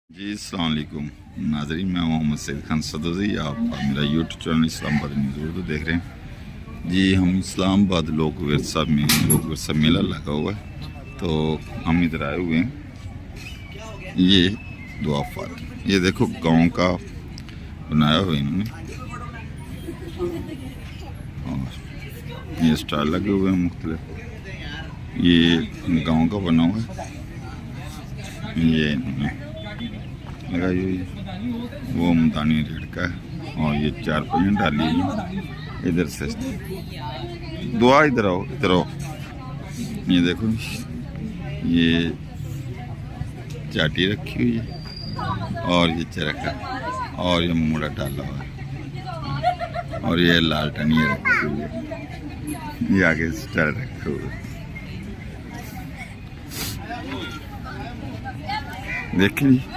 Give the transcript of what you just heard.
जी अस्सलाम वालेकुम नाजरीन, मैं मोहम्मद सैद खान सदोज़ी। आप मेरा YouTube channel Islamabad news Urdu देख रहे हैं। जी हम इस्लामाबाद लोक विरसा में लोक विरसा मेला लगा हुआ है, तो हम इधर आए हुए हैं। ये दुआ फात, ये देखो गांव का बनाया हुआ इन्होंने, और ये स्टाइल लगे हुए हैं मुख्तलिफ। ये गांव का बना हुआ है, ये इन्होंने लगाई हुई है। वो मुल्तानी रेड का है, और ये 4 पहियां डाली हुई है। इधर से दुआ, इधर आओ, इधर आओ। ये देखो, ये चाटी रखी हुई है, और ये चरखा, और ये मुड़ा डाला हुआ है, और ये लाल टनिया रखी हुई है। ये आगे स्टार रखे हुए, देखिए।